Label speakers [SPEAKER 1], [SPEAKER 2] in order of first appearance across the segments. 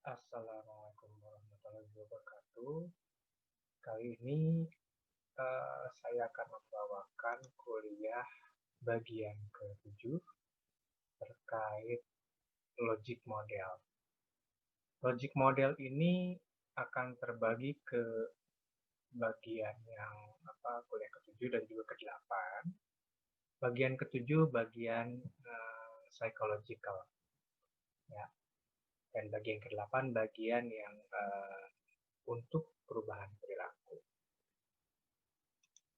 [SPEAKER 1] Assalamualaikum warahmatullahi wabarakatuh. Kali ini saya akan membawakan kuliah bagian ke-7 terkait logic model. Logic model ini akan terbagi ke bagian yang kuliah ke-7 dan juga ke-8. Bagian ke-7 bagian psychological, ya. Dan bagian ke-8 bagian yang untuk perubahan perilaku.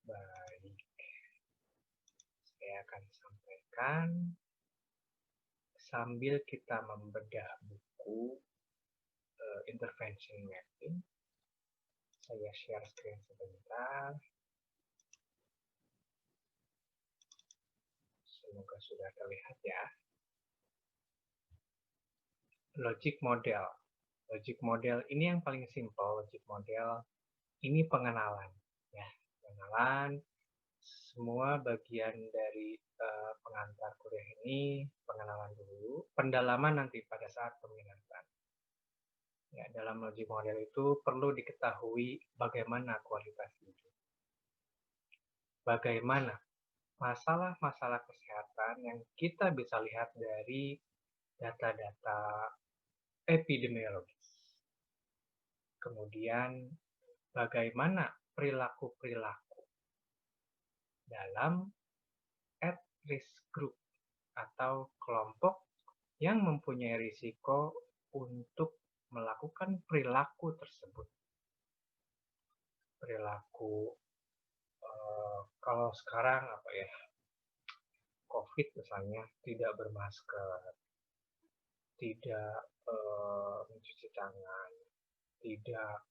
[SPEAKER 1] Baik, saya akan sampaikan sambil kita membedah buku Intervention Mapping. Saya share screen sebentar. Semoga sudah terlihat ya. Logic model. Logic model ini yang paling simpel. Logic model ini pengenalan, ya. Pengenalan semua bagian dari pengantar kuliah ini, pengenalan dulu, pendalaman nanti pada saat peminatan. Ya, dalam logic model itu perlu diketahui bagaimana kualitas hidup. Bagaimana masalah-masalah kesehatan yang kita bisa lihat dari data-data epidemiologis. Kemudian bagaimana perilaku-perilaku dalam at-risk group atau kelompok yang mempunyai risiko untuk melakukan perilaku tersebut. Perilaku kalau sekarang COVID misalnya, tidak bermasker, tidak mencuci tangan, tidak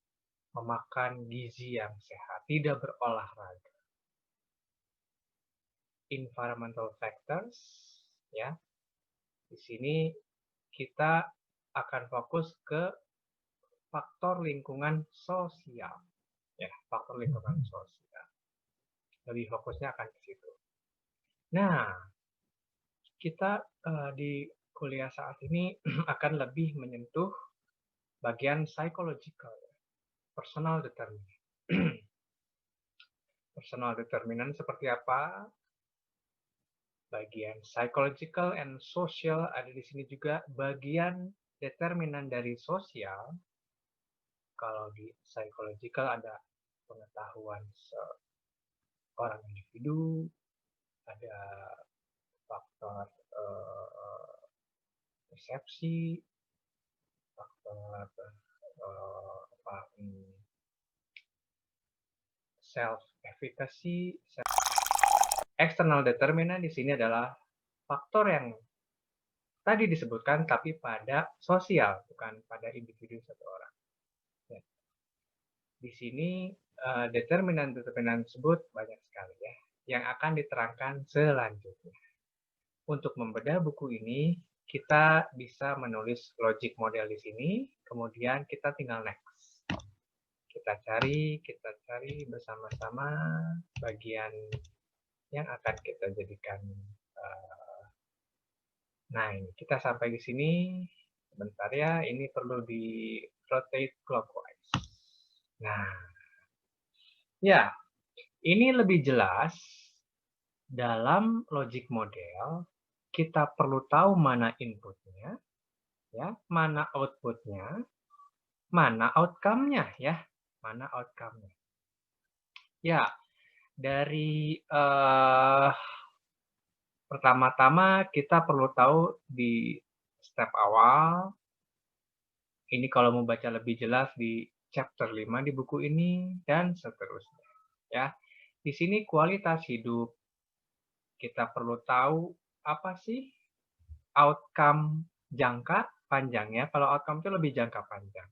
[SPEAKER 1] memakan gizi yang sehat, tidak berolahraga. Environmental factors, ya. Di sini kita akan fokus ke faktor lingkungan sosial, ya, faktor lingkungan sosial. Lebih fokusnya akan ke situ. Nah, kita di kuliah saat ini akan lebih menyentuh bagian psychological, personal determinant. Personal determinant seperti apa? Bagian psychological and social ada di sini juga. Bagian determinan dari sosial, kalau di psychological ada pengetahuan seorang individu, ada faktor persepsi, faktor self-efficacy. External determinant di sini adalah faktor yang tadi disebutkan, tapi pada sosial, bukan pada individu satu orang. Ya. Di sini determinan-determinan tersebut banyak sekali, ya, yang akan diterangkan selanjutnya. Untuk membedah buku ini, kita bisa menulis logic model di sini, kemudian kita tinggal next. Kita cari bersama-sama bagian yang akan kita jadikan. Nah, ini kita sampai di sini. Sebentar ya, ini perlu di rotate clockwise. Nah, ya, ini lebih jelas. Dalam logic model, kita perlu tahu mana inputnya, ya, mana outputnya, mana outcome-nya, ya, mana outcome-nya. Ya, dari pertama-tama kita perlu tahu di step awal. Ini kalau mau baca lebih jelas di chapter 5 di buku ini dan seterusnya, ya. Di sini kualitas hidup, kita perlu tahu apa sih outcome jangka panjangnya. Kalau outcome itu lebih jangka panjang.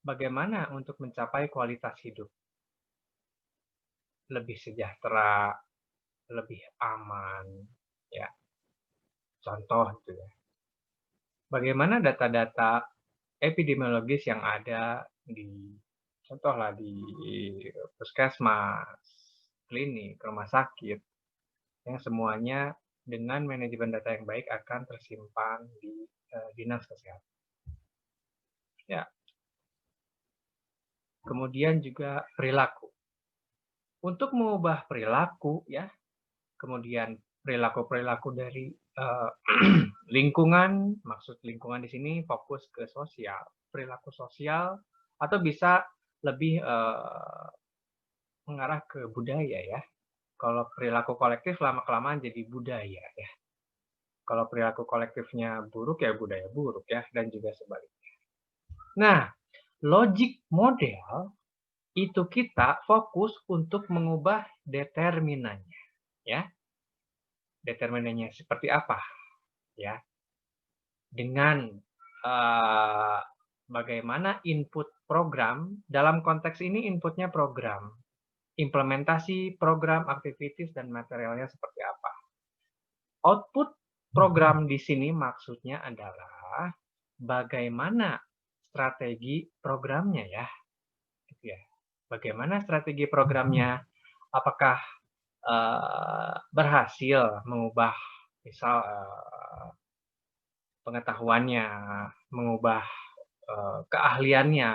[SPEAKER 1] Bagaimana untuk mencapai kualitas hidup? Lebih sejahtera, lebih aman, ya. Contoh itu ya. Bagaimana data-data epidemiologis yang ada di, contohlah di puskesmas, klinik, rumah sakit, yang semuanya dengan manajemen data yang baik akan tersimpan di dinas kesehatan. Ya. Kemudian juga perilaku. Untuk mengubah perilaku ya, kemudian perilaku-perilaku dari lingkungan, maksud lingkungan di sini fokus ke sosial, perilaku sosial, atau bisa lebih mengarah ke budaya ya. Kalau perilaku kolektif lama-kelamaan jadi budaya ya. Kalau perilaku kolektifnya buruk ya budaya buruk ya, dan juga sebaliknya. Nah, logic model itu kita fokus untuk mengubah determinannya ya. Determinannya seperti apa ya? Dengan bagaimana input program, dalam konteks ini inputnya program, implementasi program, activities, dan materialnya seperti apa. Output program di sini maksudnya adalah bagaimana strategi programnya ya. Gitu ya. Bagaimana strategi programnya, apakah berhasil mengubah misal pengetahuannya, mengubah keahliannya.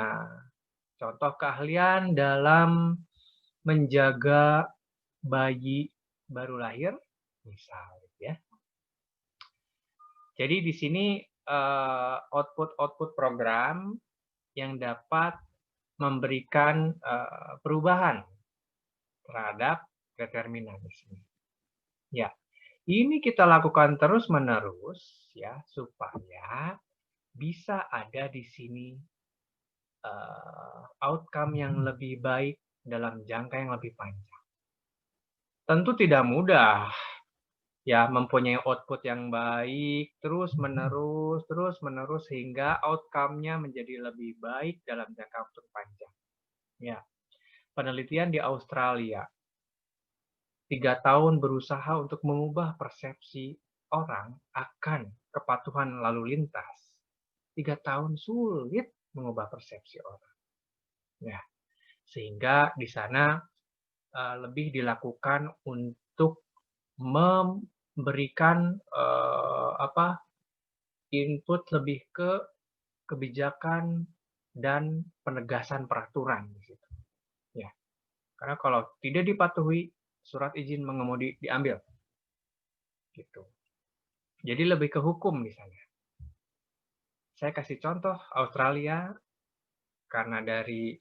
[SPEAKER 1] Contoh keahlian dalam menjaga bayi baru lahir, misal ya. Jadi di sini output program yang dapat memberikan perubahan terhadap determinan di sini. Ya, ini kita lakukan terus-menerus ya supaya bisa ada di sini outcome yang lebih baik dalam jangka yang lebih panjang. Tentu tidak mudah ya mempunyai output yang baik terus-menerus hingga outcome-nya menjadi lebih baik dalam jangka waktu panjang. Ya, penelitian di Australia 3 tahun berusaha untuk mengubah persepsi orang akan kepatuhan lalu lintas. 3 tahun sulit mengubah persepsi orang. Ya, sehingga di sana lebih dilakukan untuk memberikan input lebih ke kebijakan dan penegasan peraturan di situ. Ya, karena kalau tidak dipatuhi, surat izin mengemudi diambil. Gitu. Jadi lebih ke hukum misalnya. Saya kasih contoh Australia karena dari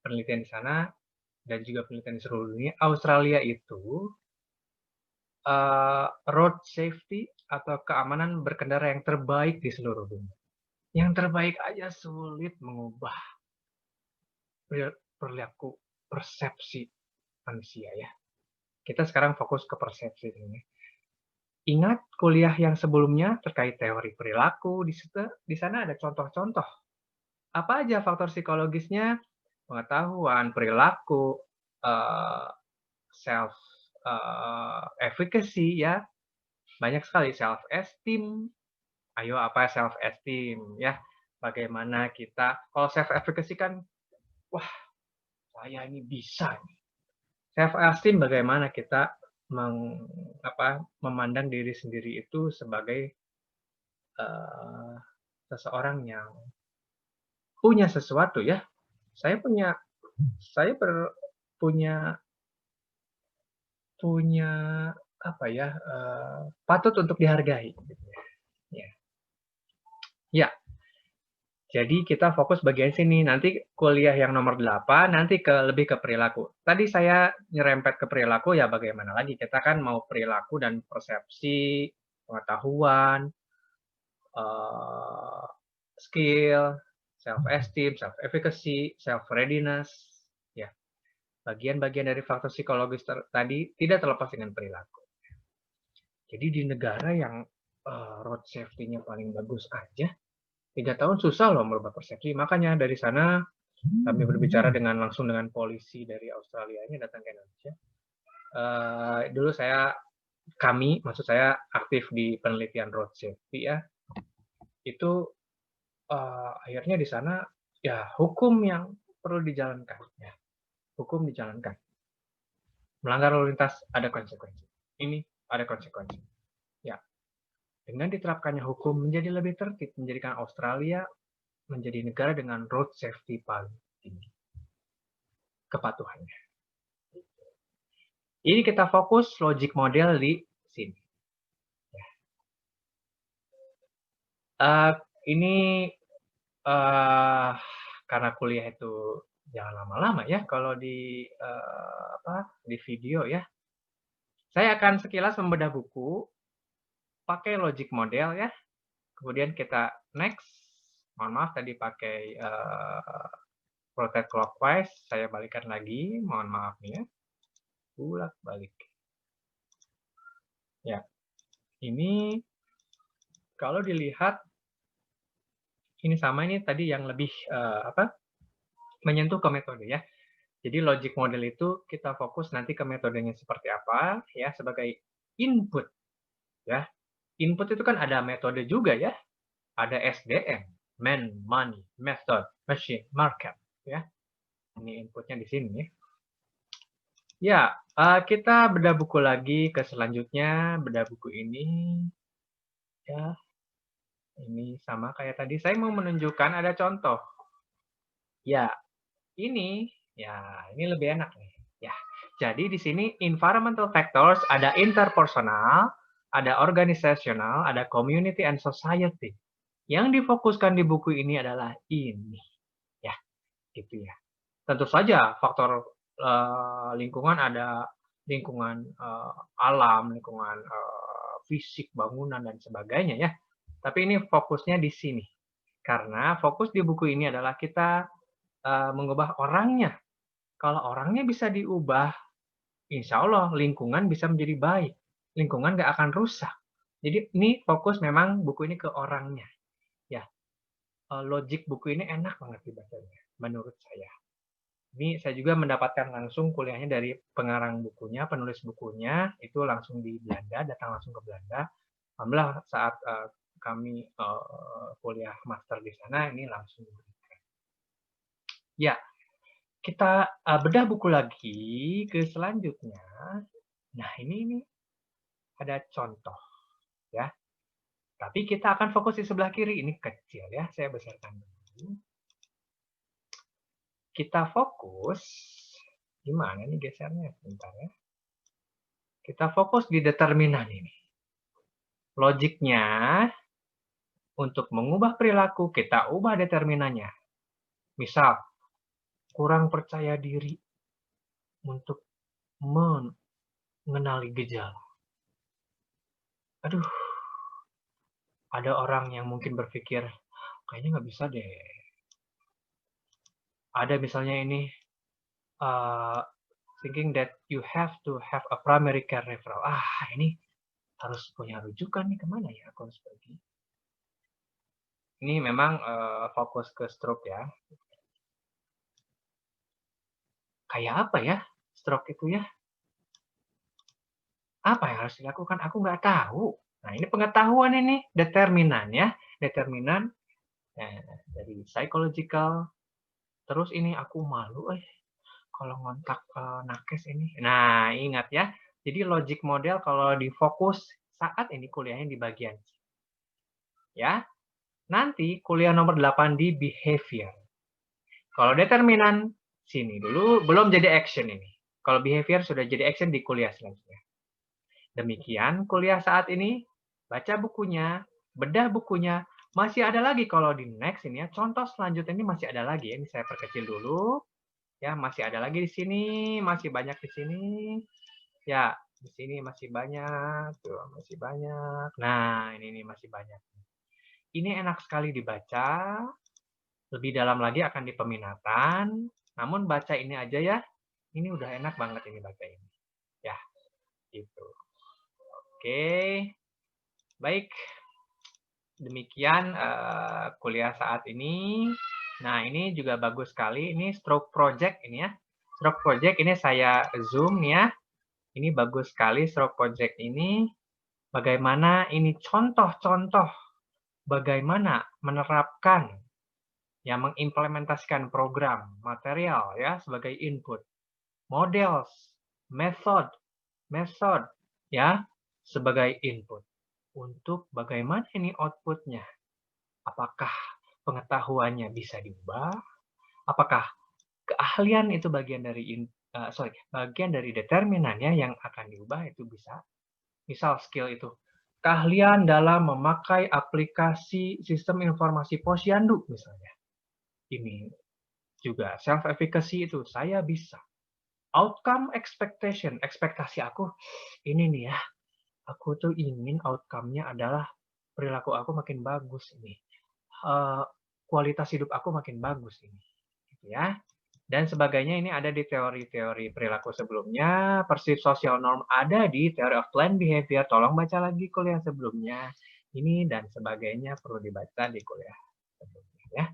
[SPEAKER 1] penelitian di sana dan juga penelitian di seluruh dunia, Australia itu road safety atau keamanan berkendara yang terbaik di seluruh dunia. Yang terbaik aja sulit mengubah perilaku persepsi manusia ya. Kita sekarang fokus ke persepsi ini. Ingat kuliah yang sebelumnya terkait teori perilaku, di sana ada contoh-contoh. Apa aja faktor psikologisnya? Pengetahuan, perilaku, self efficacy ya. Banyak sekali self esteem. Ayo apa self esteem ya? Bagaimana kita kalau self efficacy kan wah, saya ini bisa nih. Self esteem bagaimana kita memandang diri sendiri itu sebagai seseorang yang punya sesuatu ya. Saya punya apa ya, patut untuk dihargai. Ya. Ya, jadi kita fokus bagian sini. Nanti kuliah yang nomor 8, nanti lebih ke perilaku. Tadi saya nyerempet ke perilaku, ya bagaimana lagi. Kita kan mau perilaku dan persepsi, pengetahuan, skill, self-esteem, self-efficacy, self-readiness. Ya, bagian-bagian dari faktor psikologis tadi tidak terlepas dengan perilaku. Jadi di negara yang road safety-nya paling bagus aja, 3 tahun susah loh merubah persepsi. Makanya dari sana kami berbicara langsung dengan polisi dari Australia ini datang ke Indonesia. Dulu maksud saya aktif di penelitian road safety ya. Itu akhirnya di sana ya hukum yang perlu dijalankan. Ya. Hukum dijalankan. Melanggar lalu lintas ada konsekuensi. Ini ada konsekuensi. Ya. Dengan diterapkannya hukum menjadi lebih tertib, menjadikan Australia menjadi negara dengan road safety paling tinggi kepatuhannya. Ini kita fokus logic model di sini. Ini karena kuliah itu jangan lama-lama ya kalau di di video ya. Saya akan sekilas membedah buku pakai logic model ya. Kemudian kita next. Mohon maaf tadi pakai rotate clockwise, saya balikan lagi. Mohon maaf nih ya. Bolak-balik. Ya. Ini kalau dilihat ini sama ini tadi yang lebih menyentuh ke metode ya. Jadi logic model itu kita fokus nanti ke metodenya seperti apa ya sebagai input ya. Input itu kan ada metode juga ya. Ada SDM, man, money, method, machine, market ya. Ini inputnya di sini ya. Ya, kita bedah buku lagi ke selanjutnya, bedah buku ini ya. Ini sama kayak tadi, saya mau menunjukkan ada contoh. Ya, ini lebih enak nih. Ya, jadi di sini environmental factors ada interpersonal, ada organisasional, ada community and society. Yang difokuskan di buku ini adalah ini, ya, gitu ya. Tentu saja faktor lingkungan ada lingkungan alam, lingkungan fisik, bangunan dan sebagainya ya. Tapi ini fokusnya di sini. Karena fokus di buku ini adalah kita mengubah orangnya. Kalau orangnya bisa diubah, insya Allah lingkungan bisa menjadi baik. Lingkungan nggak akan rusak. Jadi ini fokus memang buku ini ke orangnya. Ya, logik buku ini enak banget dibacanya, menurut saya. Ini saya juga mendapatkan langsung kuliahnya dari pengarang bukunya, penulis bukunya, itu langsung di Belanda, datang langsung ke Belanda. Alhamdulillah saat kami kuliah master di sana, ini langsung diberikan. Ya, kita bedah buku lagi ke selanjutnya. Nah, ini ada contoh ya. Tapi kita akan fokus di sebelah kiri, ini kecil ya, saya besarkan dulu. Kita fokus, gimana nih gesernya? Bentar ya. Kita fokus di determinan ini. Logiknya, untuk mengubah perilaku, kita ubah determinannya. Misal, kurang percaya diri untuk mengenali gejala. Aduh, ada orang yang mungkin berpikir, kayaknya nggak bisa deh. Ada misalnya ini, thinking that you have to have a primary care referral. Ini harus punya rujukan nih, kemana ya aku harus pergi. Ini memang fokus ke stroke ya. Kayak apa ya stroke itu ya? Apa yang harus dilakukan? Aku nggak tahu. Nah, ini pengetahuan ini, determinan ya. Determinan dari psychological. Terus ini aku malu kalau ngontak nakes ini. Nah, ingat ya. Jadi logic model kalau difokus saat ini kuliahnya di bagian ya. Nanti kuliah nomor 8 di behavior. Kalau determinan sini dulu belum jadi action ini. Kalau behavior sudah jadi action di kuliah selanjutnya. Demikian kuliah saat ini, baca bukunya, bedah bukunya, masih ada lagi kalau di next ini ya, contoh selanjutnya ini masih ada lagi. Ini saya perkecil dulu. Ya, masih ada lagi di sini, masih banyak di sini. Ya, di sini masih banyak, tuh masih banyak. Nah, ini masih banyak. Ini enak sekali dibaca. Lebih dalam lagi akan di peminatan. Namun baca ini aja ya. Ini udah enak banget ini baca ini. Ya, gitu. Oke, baik. Demikian kuliah saat ini. Nah, ini juga bagus sekali. Ini stroke project ini ya. Stroke project ini saya zoom ya. Ini bagus sekali stroke project ini. Bagaimana ini contoh-contoh bagaimana menerapkan yang mengimplementasikan program material ya sebagai input. Models, method ya sebagai input. Untuk bagaimana ini outputnya. Apakah pengetahuannya bisa diubah? Apakah keahlian itu bagian dari determinannya yang akan diubah itu bisa? Misal skill itu, keahlian dalam memakai aplikasi sistem informasi posyandu misalnya. Ini juga self efficacy itu, saya bisa. Outcome expectation, ekspektasi aku ini nih ya, aku tuh ingin outcome-nya adalah perilaku aku makin bagus ini. Kualitas hidup aku makin bagus ini. Gitu ya. Dan sebagainya ini ada di teori-teori perilaku sebelumnya, perceived social norm ada di theory of planned behavior, tolong baca lagi kuliah sebelumnya. Ini dan sebagainya perlu dibaca di kuliah sebelumnya ya.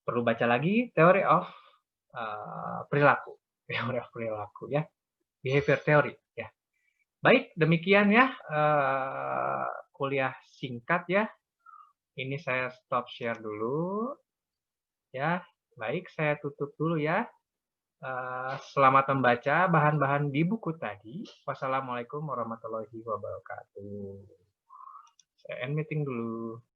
[SPEAKER 1] Perlu baca lagi theory of perilaku, theory of perilaku ya, behavior theory ya. Baik, demikian ya kuliah singkat ya. Ini saya stop share dulu ya. Baik, saya tutup dulu ya. Selamat membaca bahan-bahan di buku tadi. Wassalamualaikum warahmatullahi wabarakatuh. Saya end meeting dulu.